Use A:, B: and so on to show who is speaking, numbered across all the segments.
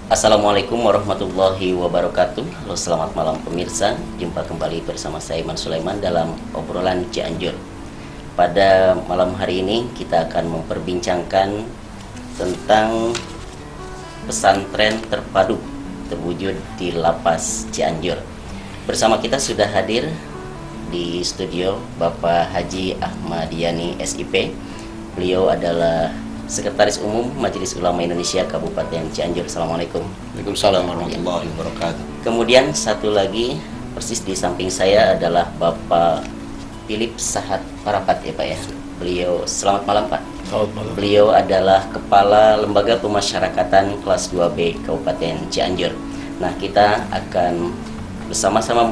A: Assalamualaikum warahmatullahi wabarakatuh. Halo, selamat malam pemirsa. Jumpa kembali bersama saya Iman Sulaiman dalam obrolan Cianjur. Pada malam hari ini kita akan memperbincangkan tentang pesantren terpadu terwujud di Lapas Cianjur. Bersama kita sudah hadir di studio Bapak Haji Ahmad Yani SIP. Beliau adalah Sekretaris Umum Majelis Ulama Indonesia Kabupaten Cianjur. Assalamualaikum.
B: Waalaikumsalam warahmatullahi wabarakatuh.
A: Kemudian satu lagi persis di samping saya adalah Bapak Philip Sahat Parapat ya Pak ya. Beliau, selamat malam Pak.
C: Selamat malam.
A: Beliau adalah Kepala Lembaga Pemasyarakatan Kelas 2B Kabupaten Cianjur. Nah, kita akan bersama-sama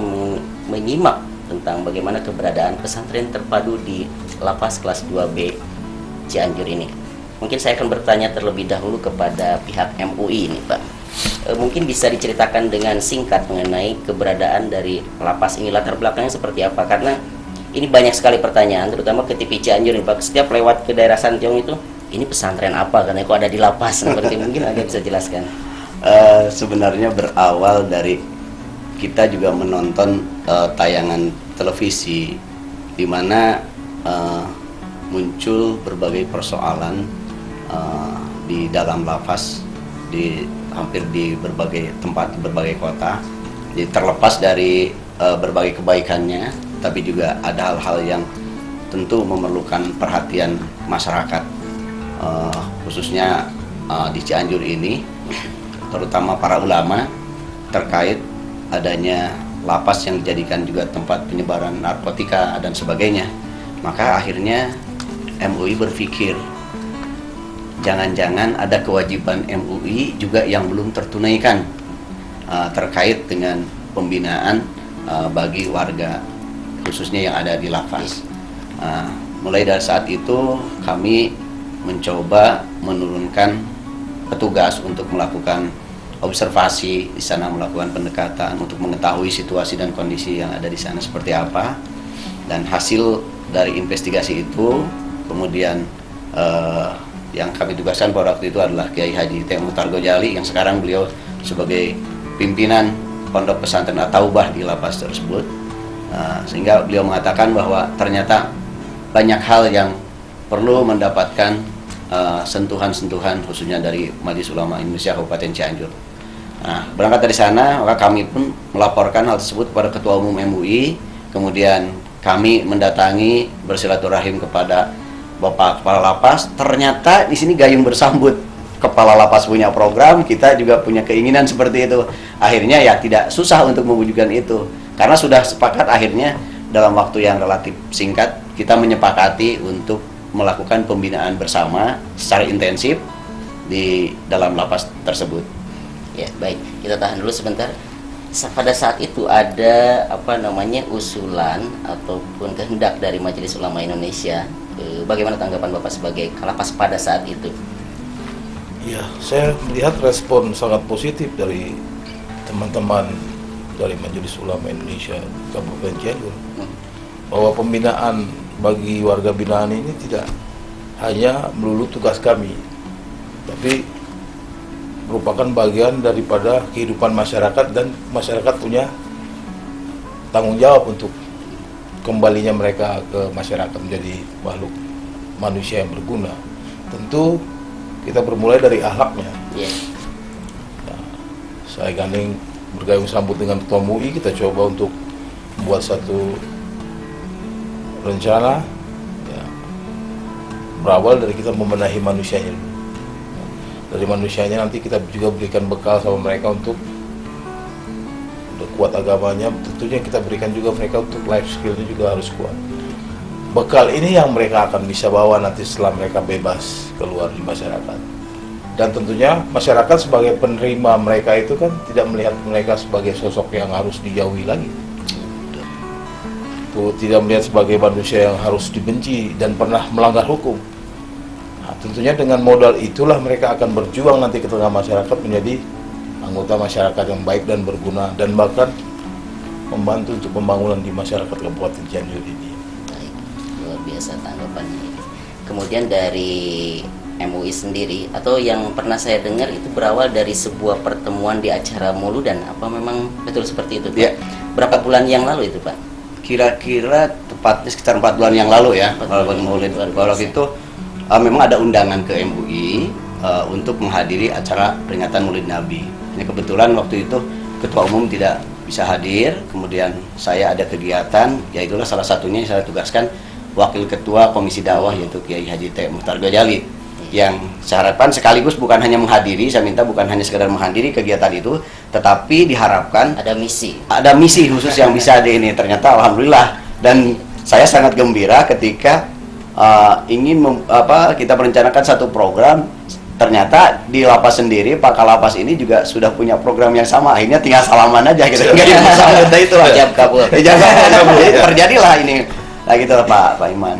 A: menyimak tentang bagaimana keberadaan pesantren terpadu di Lapas Kelas 2B Cianjur ini. Mungkin saya akan bertanya terlebih dahulu kepada pihak MUI ini Pak. Mungkin bisa diceritakan dengan singkat mengenai keberadaan dari lapas ini, latar belakangnya seperti apa? Karena ini banyak sekali pertanyaan, terutama ke TV Cianjur nih Pak. Setiap lewat ke daerah Santiong itu, ini pesantren apa? Karena kok ada di lapas? Seperti mungkin Anda bisa jelaskan.
B: Sebenarnya berawal dari kita juga menonton tayangan televisi di mana muncul berbagai persoalan di dalam lapas hampir di berbagai tempat, di berbagai kota. Jadi terlepas dari berbagai kebaikannya, tapi juga ada hal-hal yang tentu memerlukan perhatian masyarakat, khususnya di Cianjur ini, terutama para ulama, terkait adanya lapas yang dijadikan juga tempat penyebaran narkotika dan sebagainya. Maka akhirnya MUI berpikir, jangan-jangan ada kewajiban MUI juga yang belum tertunaikan terkait dengan pembinaan bagi warga khususnya yang ada di lapas. Mulai dari saat itu kami mencoba menurunkan petugas untuk melakukan observasi di sana, melakukan pendekatan untuk mengetahui situasi dan kondisi yang ada di sana seperti apa. Dan hasil dari investigasi itu kemudian yang kami tugaskan pada waktu itu adalah Kiai Haji Muhtar Gojali, yang sekarang beliau sebagai pimpinan Pondok Pesantren At-Taubah di lapas tersebut. Sehingga beliau mengatakan bahwa ternyata banyak hal yang perlu mendapatkan sentuhan-sentuhan khususnya dari Majelis Ulama Indonesia Kabupaten Cianjur. Berangkat dari sana, maka kami pun melaporkan hal tersebut kepada Ketua Umum MUI. Kemudian kami mendatangi bersilaturahim kepada Bapak Kepala Lapas. Ternyata di sini gayung bersambut. Kepala Lapas punya program, kita juga punya keinginan seperti itu. Akhirnya ya tidak susah untuk mewujudkan itu. Karena sudah sepakat akhirnya dalam waktu yang relatif singkat kita menyepakati untuk melakukan pembinaan bersama secara intensif di dalam lapas tersebut.
A: Ya, baik. Kita tahan dulu sebentar. Pada saat itu ada usulan ataupun kehendak dari Majelis Ulama Indonesia. Bagaimana tanggapan Bapak sebagai Kalapas pada saat itu?
C: Ya, saya melihat respon sangat positif dari teman-teman dari Majelis Ulama Indonesia Kabupaten Cianjur, bahwa pembinaan bagi warga binaan ini tidak hanya melulu tugas kami, tapi merupakan bagian daripada kehidupan masyarakat, dan masyarakat punya tanggung jawab untuk kembalinya mereka ke masyarakat menjadi makhluk manusia yang berguna. Tentu kita bermulai dari akhlaknya. Saya gandeng bergayung sambut dengan Ketua MUI, kita coba untuk membuat satu rencana berawal dari kita membenahi manusianya dulu. Dari manusianya nanti kita juga berikan bekal sama mereka untuk kuat agamanya. Tentunya kita berikan juga mereka untuk life skillnya juga harus kuat. Bekal ini yang mereka akan bisa bawa nanti setelah mereka bebas keluar di masyarakat. Dan tentunya masyarakat sebagai penerima mereka itu kan tidak melihat mereka sebagai sosok yang harus dijauhi lagi. Tidak melihat sebagai manusia yang harus dibenci dan pernah melanggar hukum. Tentunya dengan modal itulah mereka akan berjuang nanti ke tengah masyarakat menjadi anggota masyarakat yang baik dan berguna, dan bahkan membantu untuk pembangunan di masyarakat Kabupaten Cianjur ini.
A: Baik, luar biasa tanggapannya. Kemudian dari MUI sendiri, atau yang pernah saya dengar itu berawal dari sebuah pertemuan di acara Mauludan. Apa memang betul seperti itu, Pak?
B: Ya.
A: Berapa bulan yang lalu itu, Pak?
B: Kira-kira tepatnya sekitar 4 bulan yang lalu ya.
A: 4
B: Kalau
A: bulan.
B: Maulid
A: Luar
B: kalau
A: biasa.
B: itu memang ada undangan ke MUI untuk menghadiri acara peringatan Maulid Nabi. Ini kebetulan waktu itu ketua umum tidak bisa hadir, kemudian saya ada kegiatan, yaitulah salah satunya yang saya tugaskan wakil ketua komisi dakwah, yaitu Kiai Haji T. Muhtar Ghazali, yang saya harapkan sekaligus bukan hanya menghadiri, saya minta bukan hanya sekedar menghadiri kegiatan itu, tetapi diharapkan
A: Ada misi.
B: ada misi khusus yang bisa di ini. Ternyata alhamdulillah, dan saya sangat gembira ketika kita merencanakan satu program. Ternyata di lapas sendiri, Pak Kalapas ini juga sudah punya program yang sama. Akhirnya tinggal salaman aja gitu. Enggak sama itu lah.
A: Ijab kabul.
B: Ijab kabul. Jadi terjadilah ini. Nah gitu lah Pak Iman.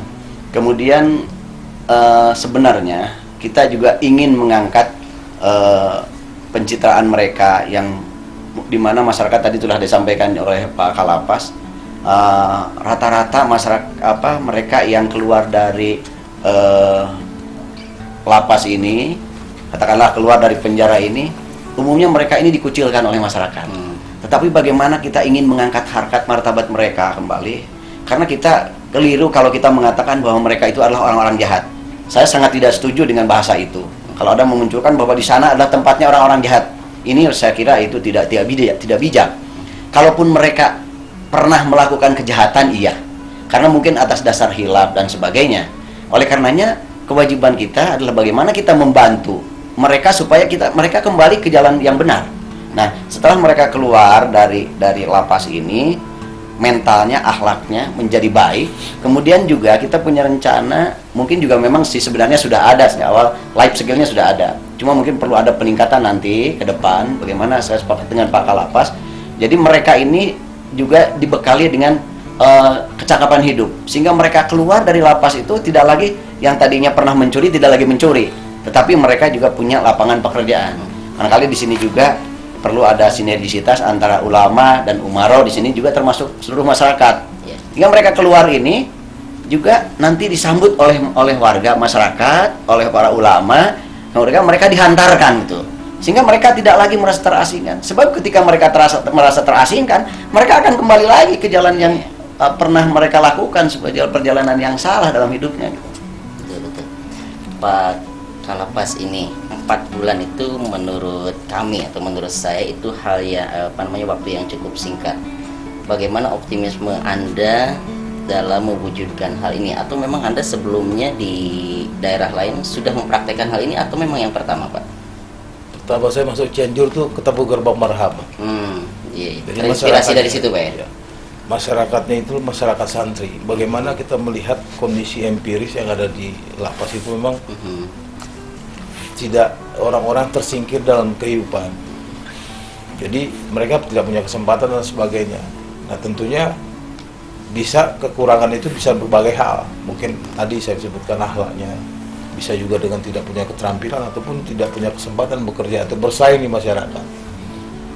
B: Kemudian sebenarnya kita juga ingin mengangkat pencitraan mereka yang dimana masyarakat tadi telah disampaikan oleh Pak Kalapas. Rata-rata masyarakat mereka yang keluar dari lapas ini, katakanlah keluar dari penjara ini, umumnya mereka ini dikucilkan oleh masyarakat. Tetapi bagaimana kita ingin mengangkat harkat martabat mereka kembali? Karena kita keliru kalau kita mengatakan bahwa mereka itu adalah orang-orang jahat. Saya sangat tidak setuju dengan bahasa itu. Kalau ada memunculkan bahwa di sana adalah tempatnya orang-orang jahat, ini saya kira itu tidak bijak. Kalaupun mereka pernah melakukan kejahatan, iya, karena mungkin atas dasar hilaf dan sebagainya. Oleh karenanya kewajiban kita adalah bagaimana kita membantu mereka supaya mereka kembali ke jalan yang benar. Nah, setelah mereka keluar dari lapas ini, mentalnya, akhlaknya menjadi baik. Kemudian juga kita punya rencana, mungkin juga memang sebenarnya sudah ada sejak awal, life skill-nya sudah ada. Cuma mungkin perlu ada peningkatan nanti ke depan. Bagaimana saya sepakat dengan Pak Kalapas. Jadi mereka ini juga dibekali dengan kecakapan hidup, sehingga mereka keluar dari lapas itu tidak lagi yang tadinya pernah mencuri tidak lagi mencuri, tetapi mereka juga punya lapangan pekerjaan. Barangkali di sini juga perlu ada sinergisitas antara ulama dan umaro, di sini juga termasuk seluruh masyarakat. Sehingga mereka keluar ini juga nanti disambut oleh warga masyarakat, oleh para ulama, mereka dihantarkan gitu. Sehingga mereka tidak lagi merasa terasingkan. Sebab ketika mereka merasa terasingkan, mereka akan kembali lagi ke jalan yang pernah mereka lakukan sebagai perjalanan yang salah dalam hidupnya.
A: Betul. Pak Kalapas ini 4 bulan itu menurut kami atau menurut saya itu hal yang waktu yang cukup singkat. Bagaimana optimisme Anda dalam mewujudkan hal ini, atau memang Anda sebelumnya di daerah lain sudah mempraktekkan hal ini atau memang yang pertama, Pak?
C: Pertama saya masuk Cianjur tuh ketemu gerbang marhaba.
A: Iya.
C: Jadi
A: Terinspirasi dari situ, Pak ya?
C: Iya. Masyarakatnya itu masyarakat santri. Bagaimana kita melihat kondisi empiris yang ada di lapas itu memang tidak, orang-orang tersingkir dalam kehidupan. Jadi mereka tidak punya kesempatan dan sebagainya. Nah tentunya kekurangan itu bisa berbagai hal. Mungkin tadi saya sebutkan akhlaknya, bisa juga dengan tidak punya keterampilan ataupun tidak punya kesempatan bekerja atau bersaing di masyarakat.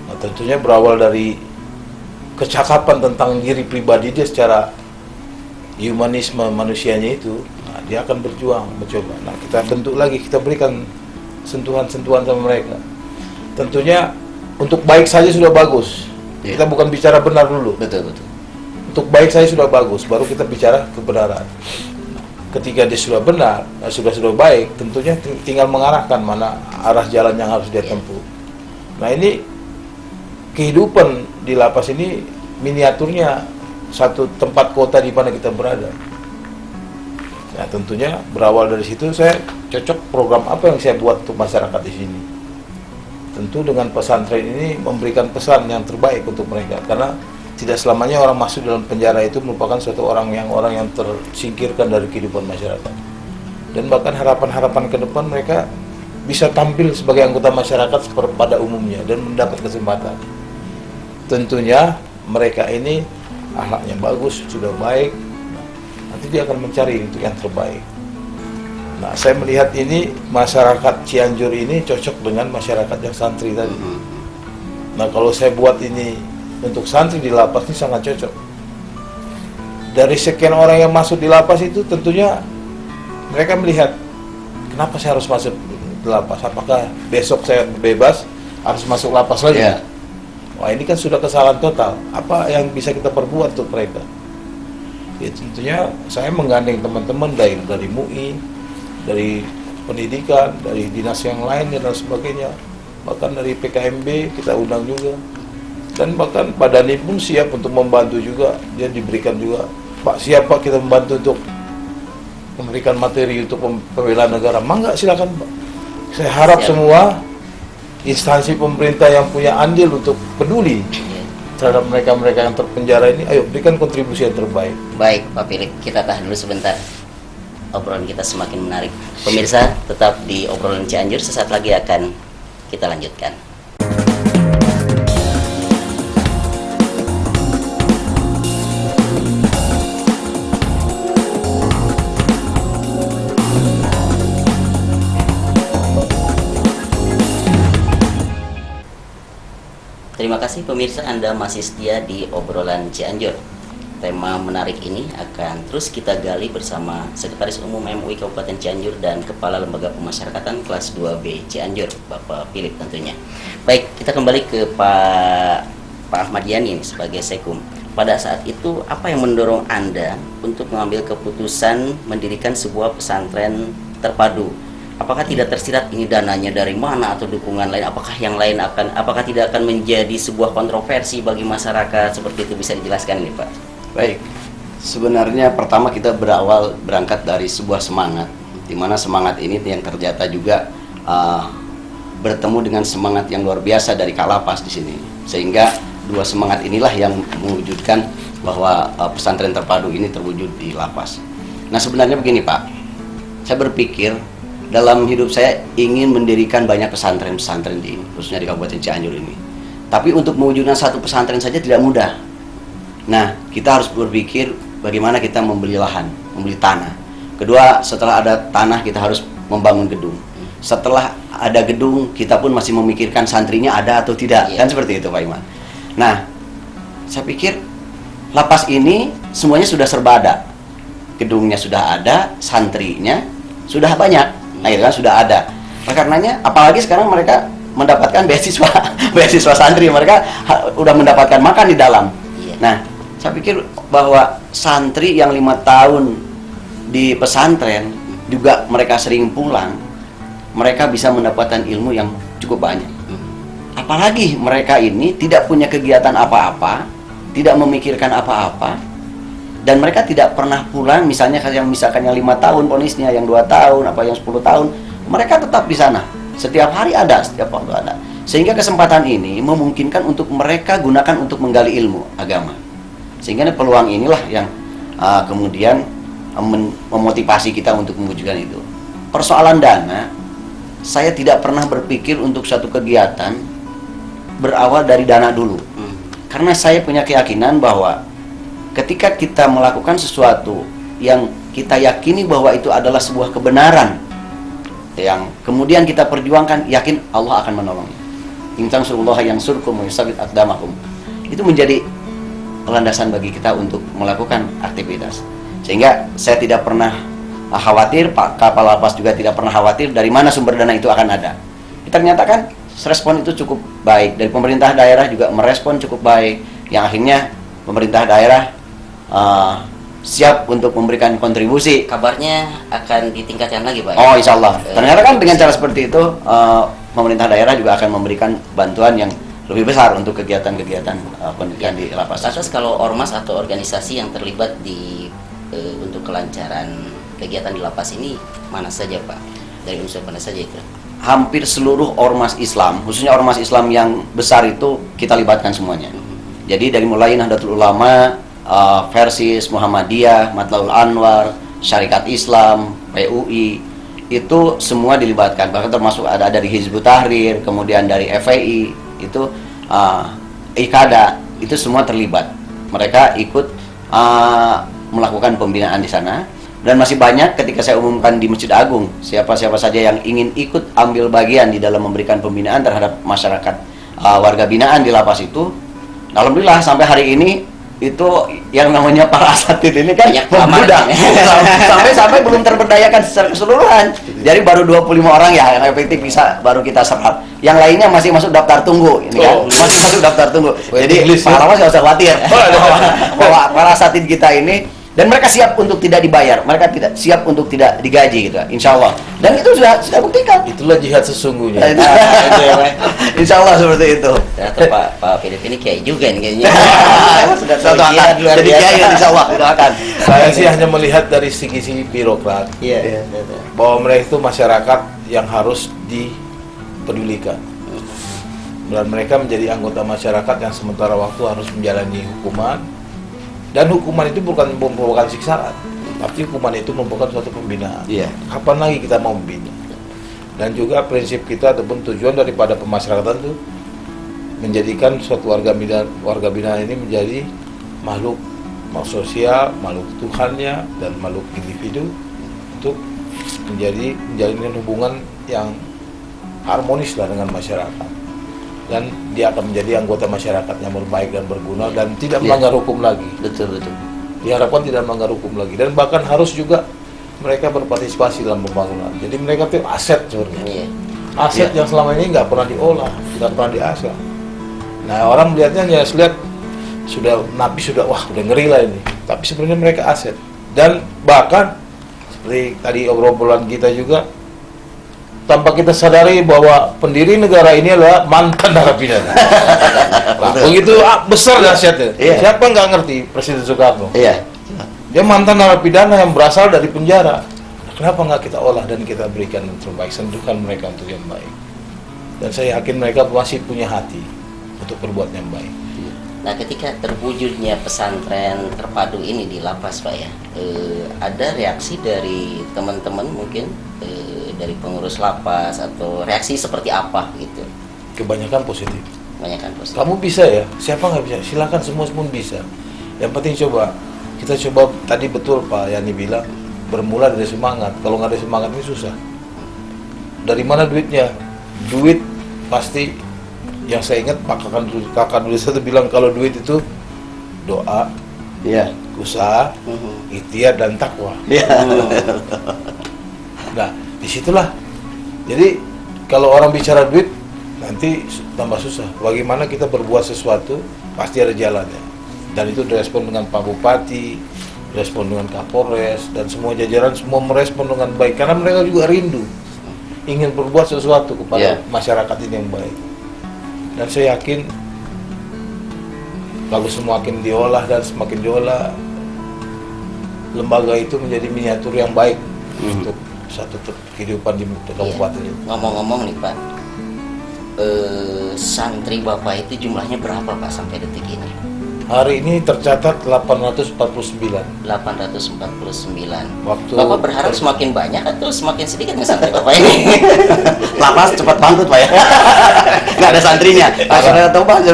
C: Nah tentunya berawal dari kecakapan tentang diri pribadi dia secara humanisme manusianya itu, nah, dia akan berjuang mencoba. Nah kita bentuk lagi, kita berikan sentuhan-sentuhan sama mereka. Tentunya untuk baik saja sudah bagus. Kita bukan bicara benar dulu.
B: Betul.
C: Untuk baik saja sudah bagus, baru kita bicara kebenaran. Ketika dia sudah benar, sudah baik, tentunya tinggal mengarahkan mana arah jalan yang harus dia tempuh. Nah ini kehidupan di lapas ini miniaturnya satu tempat kota di mana kita berada. Nah tentunya berawal dari situ saya cocok program apa yang saya buat untuk masyarakat di sini. Tentu dengan pesantren ini memberikan pesan yang terbaik untuk mereka, karena tidak selamanya orang masuk dalam penjara itu merupakan suatu orang yang tersingkirkan dari kehidupan masyarakat. Dan bahkan harapan-harapan ke depan mereka bisa tampil sebagai anggota masyarakat pada umumnya dan mendapat kesempatan. Tentunya mereka ini akhlaknya bagus, sudah baik, nanti dia akan mencari untuk yang terbaik. Nah, saya melihat ini masyarakat Cianjur ini cocok dengan masyarakat yang santri tadi. Nah, kalau saya buat ini untuk santri di lapas ini sangat cocok. Dari sekian orang yang masuk di lapas itu tentunya mereka melihat kenapa saya harus masuk ke lapas? Apakah besok saya bebas harus masuk lapas lagi?
B: Iya.
C: Wah, ini kan sudah kesalahan total. Apa yang bisa kita perbuat untuk mereka? Ya tentunya saya menggandeng teman-teman dari MUI, dari pendidikan, dari dinas yang lain dan sebagainya. Bahkan dari PKMB kita undang juga. Dan bahkan Pak Dhani pun siap untuk membantu juga. Dia diberikan juga, Pak, siapa kita membantu untuk memberikan materi untuk pembelaan negara. Mangga, silakan Pak. Saya harap
A: Siap.
C: semua instansi pemerintah yang punya andil untuk peduli terhadap mereka-mereka yang terpenjara ini, ayo berikan kontribusi yang terbaik.
A: Baik, Pak Philip, kita tahan dulu sebentar. Obrolan kita semakin menarik. Pemirsa, tetap di obrolan Cianjur, sesaat lagi akan kita lanjutkan. Terima kasih pemirsa, Anda masih setia di obrolan Cianjur. Tema menarik ini akan terus kita gali bersama Sekretaris Umum MUI Kabupaten Cianjur dan Kepala Lembaga Pemasyarakatan kelas 2B Cianjur, Bapak Philip tentunya. Baik, kita kembali ke Pak Ahmad Yani sebagai Sekum. Pada saat itu, apa yang mendorong Anda untuk mengambil keputusan mendirikan sebuah pesantren terpadu? Apakah tidak tersirat ini dananya dari mana atau dukungan lain? Apakah tidak akan menjadi sebuah kontroversi bagi masyarakat? Seperti itu bisa dijelaskan ini, Pak?
B: Baik, sebenarnya pertama kita berangkat dari sebuah semangat, di mana semangat ini yang ternyata juga bertemu dengan semangat yang luar biasa dari Kalapas di sini, sehingga dua semangat inilah yang mewujudkan bahwa pesantren terpadu ini terwujud di lapas. Nah sebenarnya begini Pak, saya berpikir dalam hidup saya ingin mendirikan banyak pesantren-pesantren khususnya di Kabupaten Cianjur ini. Tapi untuk mewujudkan satu pesantren saja tidak mudah. Nah, kita harus berpikir bagaimana kita membeli lahan, membeli tanah. Kedua, setelah ada tanah kita harus membangun gedung. Setelah ada gedung, kita pun masih memikirkan santrinya ada atau tidak. Kan seperti itu Pak Iman. Nah, saya pikir lapas ini semuanya sudah serba ada. Gedungnya sudah ada, santrinya sudah banyak. Nah, itu kan sudah ada. Nah, karenanya apalagi sekarang mereka mendapatkan beasiswa santri, mereka udah mendapatkan makan di dalam. Nah, saya pikir bahwa santri yang 5 tahun di pesantren juga mereka sering pulang, mereka bisa mendapatkan ilmu yang cukup banyak. Apalagi mereka ini tidak punya kegiatan apa-apa, tidak memikirkan apa-apa, dan mereka tidak pernah pulang. Misalnya yang 5 tahun ponisnya, yang 2 tahun, apa yang 10 tahun, mereka tetap di sana. Setiap hari ada, setiap waktu ada. Sehingga kesempatan ini memungkinkan untuk mereka gunakan untuk menggali ilmu agama. Sehingga peluang inilah yang kemudian memotivasi kita untuk mewujudkan itu. Persoalan dana, saya tidak pernah berpikir untuk satu kegiatan berawal dari dana dulu. Karena saya punya keyakinan bahwa ketika kita melakukan sesuatu yang kita yakini bahwa itu adalah sebuah kebenaran, yang kemudian kita perjuangkan, yakin Allah akan menolongnya. In tansurullaha yansurkum wa yusabbit aqdamakum. Itu menjadi landasan bagi kita untuk melakukan aktivitas. Sehingga saya tidak pernah khawatir, Pak Kapal Lapas juga tidak pernah khawatir dari mana sumber dana itu akan ada. Ternyata kan respon itu cukup baik. Dari pemerintah daerah juga merespon cukup baik, yang akhirnya pemerintah daerah siap untuk memberikan kontribusi.
A: Kabarnya akan ditingkatkan lagi, Pak.
B: Oh, insya Allah. Ternyata kan dengan cara seperti itu pemerintah daerah juga akan memberikan bantuan yang lebih besar untuk kegiatan-kegiatan pendidikan di lapas.
A: Lantas kalau ormas atau organisasi yang terlibat di untuk kelancaran kegiatan di lapas ini mana saja, Pak? Dari unsur mana saja itu?
B: Hampir seluruh ormas Islam, khususnya ormas Islam yang besar itu kita libatkan semuanya. Jadi dari mulai Nahdlatul Ulama, Versis, Muhammadiyah, Matlaul Anwar, Syarikat Islam, PUI, itu semua dilibatkan. Bahkan termasuk ada dari Hizbut Tahrir, kemudian dari FPI, itu IKADA, itu semua terlibat. Mereka ikut melakukan pembinaan di sana. Dan masih banyak ketika saya umumkan di Masjid Agung, siapa-siapa saja yang ingin ikut ambil bagian di dalam memberikan pembinaan terhadap masyarakat warga binaan di lapas itu. Alhamdulillah sampai hari ini itu yang namanya para asatid ini kan
A: Banyak
B: membludak
A: kamar.
B: sampai belum terberdayakan secara keseluruhan. Jadi baru 25 orang ya yang efektif bisa baru kita serap. Yang lainnya masih masuk daftar tunggu ini kan. Masih masuk daftar tunggu. Jadi Pak Lawas nggak usah khawatir bahwa para asatid kita ini, dan mereka siap untuk tidak dibayar, mereka tidak siap untuk tidak digaji gitu, insya Allah. Dan itu sudah buktikan.
C: Itulah jihad sesungguhnya.
B: Insya Allah seperti itu.
A: Ternyata Pak Philip ini kiai juga nih kayaknya.
B: Sudah satu
A: Jihad
B: akan
A: luar
B: jadi
A: biasa.
B: kiai insya Allah doakan.
C: Saya sih hanya melihat dari segi birokrat
A: Iya.
C: bahwa mereka itu masyarakat yang harus dipedulikan. Dan mereka menjadi anggota masyarakat yang sementara waktu harus menjalani hukuman. Dan hukuman itu bukan merupakan siksaan, tapi hukuman itu merupakan suatu pembinaan.
B: Iya.
C: Kapan lagi kita mau membina? Dan juga prinsip kita ataupun tujuan daripada pemasyarakatan itu menjadikan suatu warga binaan ini menjadi makhluk sosial, makhluk Tuhannya, dan makhluk individu untuk menjalinkan hubungan yang harmonis lah dengan masyarakat. Dan dia akan menjadi anggota masyarakat yang berbaik dan berguna dan tidak melanggar hukum lagi.
A: Betul.
C: Diharapkan tidak melanggar hukum lagi, dan bahkan harus juga mereka berpartisipasi dalam pembangunan. Jadi mereka itu aset sebenarnya.
A: Iya.
C: Aset yang selama ini nggak pernah diolah, tidak pernah diasah. Nah, orang melihatnya ya lihat sudah napi sudah wah udah ngeri lah ini. Tapi sebenarnya mereka aset. Dan bahkan seperti tadi obrolan kita juga, tanpa kita sadari bahwa pendiri negara ini adalah mantan narapidana. Nah, begitu besar dahsyatnya.
B: Iya.
C: Siapa nggak ngerti Presiden Soekarno?
B: Iya.
C: Dia mantan narapidana yang berasal dari penjara. Nah, kenapa nggak kita olah dan kita berikan yang terbaik, sentuhkan mereka untuk yang baik. Dan saya yakin mereka masih punya hati untuk berbuat yang baik.
A: Nah, ketika terwujudnya pesantren terpadu ini di lapas, Pak ya, ada reaksi dari teman-teman mungkin dari pengurus lapas atau reaksi seperti apa gitu?
C: Kebanyakan positif.
A: Kebanyakan positif.
C: Kamu bisa ya? Siapa nggak bisa? Silakan, semua pun bisa. Yang penting coba. Kita coba, tadi betul Pak Yani bilang, bermula dari semangat. Kalau nggak ada semangat ini susah. Dari mana duitnya? Duit pasti, yang saya ingat Pak kakak dulu itu bilang kalau duit itu doa,
B: Iya.
C: usaha, ikhtiar dan takwa.
B: Iya.
C: Nah, disitulah. Jadi kalau orang bicara duit nanti tambah susah. Bagaimana kita berbuat sesuatu pasti ada jalannya. Dan itu direspon dengan Pak Bupati, direspon dengan Kapolres, dan semua jajaran semua merespon dengan baik karena mereka juga rindu ingin berbuat sesuatu kepada masyarakat ini yang baik. Dan saya yakin kalau semakin diolah dan semakin diolah, lembaga itu menjadi miniatur yang baik untuk satu kehidupan di kabupaten itu.
A: Ngomong-ngomong nih Pak, santri Bapak itu jumlahnya berapa Pak sampai detik ini?
C: Hari ini tercatat 849.
A: 849.
C: Waktu
A: Bapak berharap semakin banyak atau semakin sedikit nih santri Bapak ini?
B: Lapas cepat bangkrut Pak ya. Nggak ada santrinya. Akhirnya tahu Pak.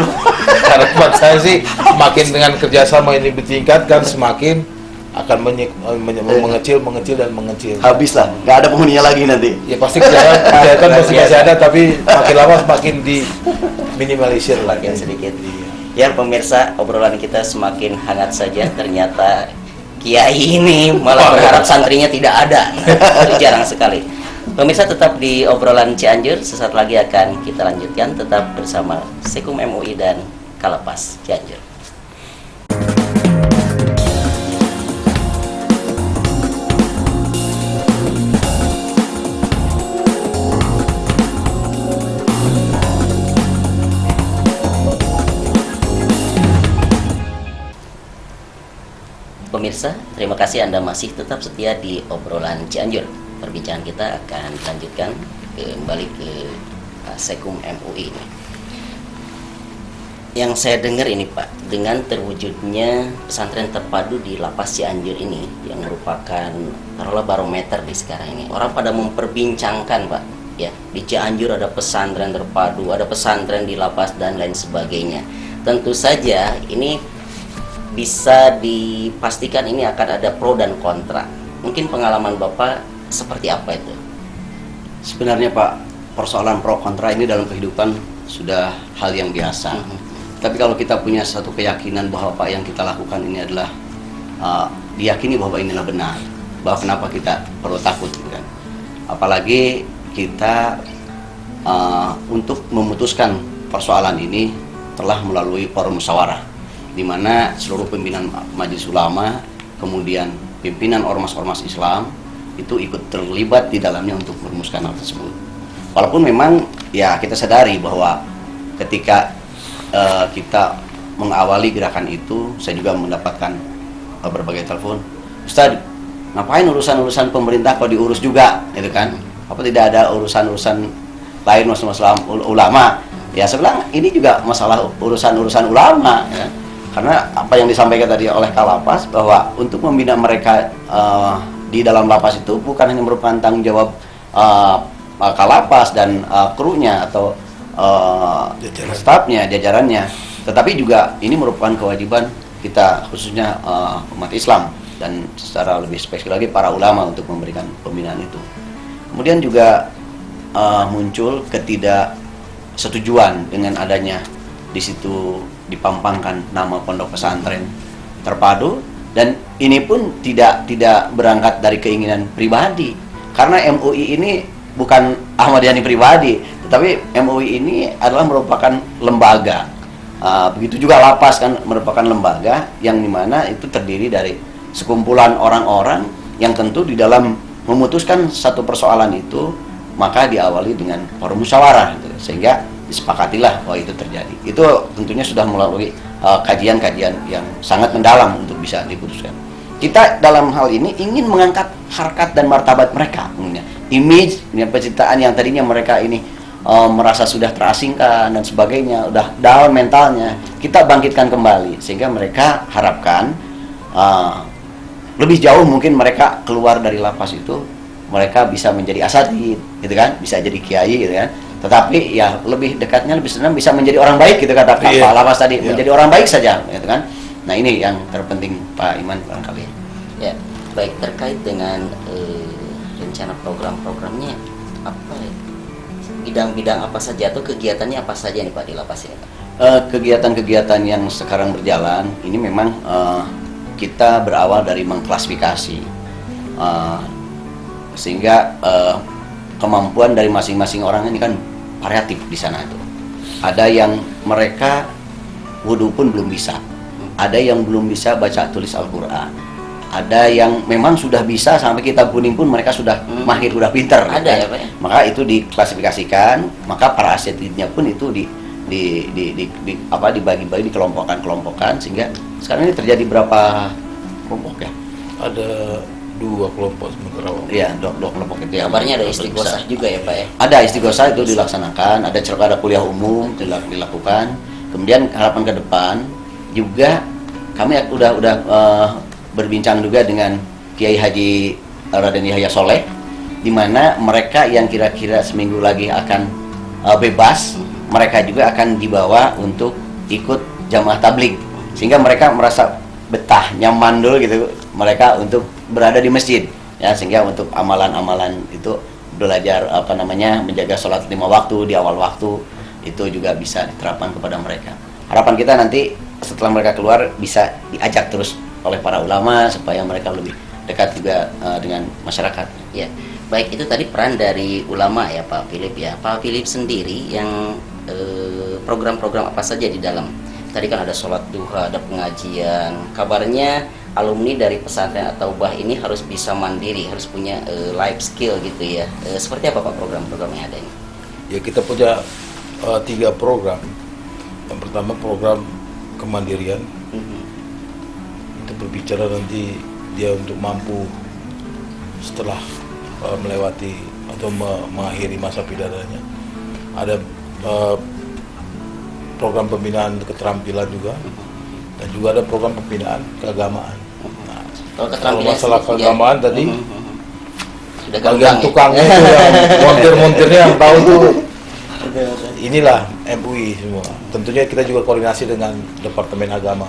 C: harapan saya sih makin dengan kerjasama ini ditingkatkan semakin akan mengecil dan mengecil.
B: Habis lah, nggak ada penghuninya lagi nanti.
C: Ya pasti kejahatan pasti masih ada, tapi makin lama semakin diminimalisir lah.
A: Makin sedikit. Ya pemirsa, obrolan kita semakin hangat saja. Ternyata kiai ini malah berharap santrinya tidak ada. Itu jarang sekali. Pemirsa tetap di obrolan Cianjur. Sesaat lagi akan kita lanjutkan. Tetap bersama Sekum MUI dan Kalapas Cianjur. Pemirsa, terima kasih Anda masih tetap setia di obrolan Cianjur. Perbincangan kita akan dilanjutkan kembali ke Sekum MUI ini. Yang saya dengar ini Pak, dengan terwujudnya pesantren terpadu di Lapas Cianjur ini, yang merupakan taruhlah barometer di sekarang ini, orang pada memperbincangkan Pak, ya di Cianjur ada pesantren terpadu, ada pesantren di lapas dan lain sebagainya. Tentu saja ini bisa dipastikan ini akan ada pro dan kontra. Mungkin pengalaman Bapak seperti apa itu?
B: Sebenarnya Pak, persoalan pro kontra ini dalam kehidupan sudah hal yang biasa. Tapi kalau kita punya satu keyakinan bahwa apa yang kita lakukan ini adalah diyakini bahwa inilah benar, bahwa kenapa kita perlu takut, gitu kan? Apalagi kita untuk memutuskan persoalan ini telah melalui forum musyawarah, di mana seluruh pimpinan Majelis Ulama, kemudian pimpinan ormas-ormas Islam itu ikut terlibat di dalamnya untuk merumuskan hal tersebut. Walaupun memang ya kita sadari bahwa ketika kita mengawali gerakan itu, saya juga mendapatkan berbagai telepon, Ustadz, ngapain urusan-urusan pemerintah kok diurus juga, gitu kan? Apa tidak ada urusan-urusan lain, masalah ulama? Ya saya bilang ini juga masalah urusan-urusan ulama, ya. Karena apa yang disampaikan tadi oleh Kalapas bahwa untuk membina mereka di dalam lapas itu bukan hanya merupakan tanggung jawab Kalapas dan krunya atau stafnya, jajarannya, tetapi juga ini merupakan kewajiban kita, khususnya umat Islam dan secara lebih spesifik lagi para ulama untuk memberikan pembinaan itu. Kemudian juga muncul ketidaksetujuan dengan adanya di situ dipampangkan nama pondok pesantren terpadu, dan ini pun tidak berangkat dari keinginan pribadi, karena MUI ini bukan Ahmadiyani pribadi, tetapi MUI ini adalah merupakan lembaga. Begitu juga lapas kan merupakan lembaga yang dimana itu terdiri dari sekumpulan orang-orang yang tentu di dalam memutuskan satu persoalan itu maka diawali dengan forum musyawarah, gitu. Sehingga disepakatilah bahwa itu terjadi. Itu tentunya sudah melalui kajian-kajian yang sangat mendalam untuk bisa diputuskan. Kita dalam hal ini ingin mengangkat harkat dan martabat mereka, image, penciptaan yang tadinya mereka ini merasa sudah terasingkan dan sebagainya, udah down mentalnya, kita bangkitkan kembali sehingga mereka harapkan lebih jauh mungkin mereka keluar dari lapas itu mereka bisa menjadi asatid, gitu kan, bisa jadi kiai, gitu kan. Tetapi ya lebih dekatnya, lebih senang bisa menjadi orang baik, gitu kata Pak Lapas tadi, menjadi orang baik saja, gitu kan. Nah ini yang terpenting Pak Iman barangkali.
A: Ya, baik, terkait dengan rencana program-programnya apa ya? Bidang-bidang apa saja atau kegiatannya apa saja nih Pak di lapas ini Pak?
B: Kegiatan-kegiatan yang sekarang berjalan ini memang kita berawal dari mengklasifikasi sehingga kemampuan dari masing-masing orang ini kan variatif di sana itu. Ada yang mereka wudhu pun belum bisa, ada yang belum bisa baca tulis Al-Quran, ada yang memang sudah bisa sampai kitab kuning pun mereka sudah mahir, sudah pintar.
A: Ada
B: kan?
A: ya Pak ya?
B: Maka itu diklasifikasikan, maka para asatidnya pun itu dibagi-bagi, dikelompokkan sehingga sekarang ini terjadi berapa kelompok ya?
C: Ada 2 kelompok sementara waktu.
B: Iya, 2 kelompok itu ya.
A: Kabarnya ada istighosah juga ya Pak ya?
B: Ada istighosah itu dilaksanakan, ada kuliah umum dilakukan. Kemudian harapan ke depan juga kami udah berbincang juga dengan Kiai Haji Raden Yahya Soleh, di mana mereka yang kira-kira seminggu lagi akan bebas, mereka juga akan dibawa untuk ikut jamaah tabligh, sehingga mereka merasa betah, nyaman dulu gitu mereka untuk berada di masjid, ya, sehingga untuk amalan-amalan itu belajar menjaga sholat 5 waktu di awal waktu itu juga bisa diterapkan kepada mereka. Harapan kita nanti setelah mereka keluar bisa diajak terus oleh para ulama supaya mereka lebih dekat juga dengan masyarakat.
A: Ya, baik, itu tadi peran dari ulama ya Pak Philip ya. Pak Philip sendiri yang program-program apa saja di dalam? Tadi kan ada sholat duha, ada pengajian. Kabarnya alumni dari pesantren atau bah ini harus bisa mandiri, harus punya life skill gitu ya. Seperti apa Pak program-program yang ada ini?
C: Ya, kita punya 3 program. Yang pertama program kemandirian. Itu berbicara nanti dia untuk mampu setelah melewati atau mengakhiri masa pidananya. Ada program pembinaan keterampilan juga, dan juga ada program pembinaan keagamaan. Nah, kalau masalah keagamaan tadi bagian tukangnya itu yang montir-montirnya yang tahu tuh inilah MUI semua. Tentunya kita juga koordinasi dengan Departemen Agama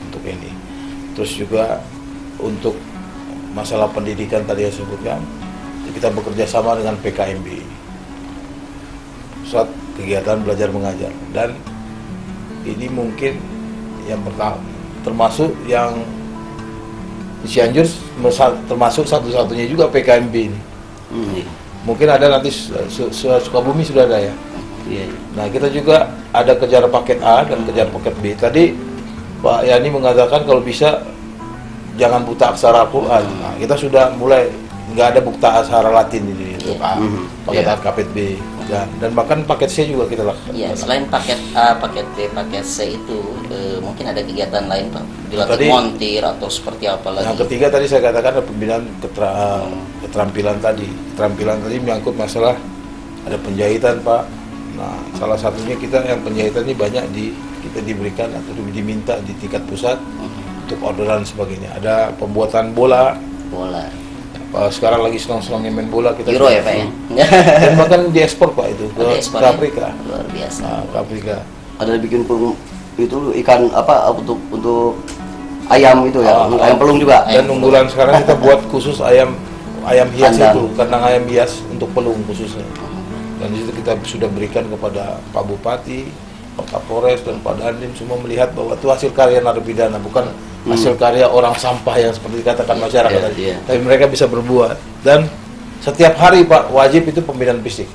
C: untuk ini. Terus juga untuk masalah pendidikan tadi saya sebutkan, kita bekerja sama dengan PKMB, Pusat Kegiatan Belajar Mengajar, dan ini mungkin yang pertama, termasuk yang di Cianjur termasuk satu-satunya juga PKMB ini. Mungkin ada nanti Sukabumi sudah ada ya.
B: Iya.
C: Nah, kita juga ada kejar paket A dan kejar paket B. Tadi Pak Yani mengatakan kalau bisa jangan buta aksara Al-Quran. Nah, kita sudah mulai nggak ada buta aksara Latin ini untuk A, paket A, paket B, dan bahkan paket C juga kita lakukan.
A: Iya, selain paket A, paket B, paket C itu mungkin ada kegiatan lain Pak, dilatih
C: Tadi-
A: montir atau seperti apa lagi?
C: Yang ketiga tadi saya katakan ada pembinaan keterampilan tadi. Keterampilan tadi menyangkut masalah ada penjahitan Pak. Nah, salah satunya kita yang penjahitan ini banyak kita diberikan atau diminta di tingkat pusat untuk orderan sebagainya. Ada pembuatan bola.
A: Bola.
C: Sekarang lagi senang-senangnya main bola kita.
A: Euro ya Pak ya?
C: Dan bahkan diekspor Pak itu ke,
A: Ekspor,
C: ke
A: ya?
C: Afrika.
A: Luar biasa.
C: Nah, ke Afrika.
B: Ada bikin itu ikan apa untuk ayam itu ya, ayam pelung juga.
C: Dan unggulan sekarang kita buat khusus ayam hias
B: Kandang.
C: itu, kandang ayam hias untuk pelung khususnya. Dan di situ kita sudah berikan kepada Pak Bupati, Pak Kapolres dan Pak Dandim semua melihat bahwa itu hasil karya narapidana, bukan hasil karya orang sampah yang seperti dikatakan masyarakat tadi.
B: Iya.
C: Tapi mereka bisa berbuat. Dan setiap hari Pak wajib itu pembinaan fisik.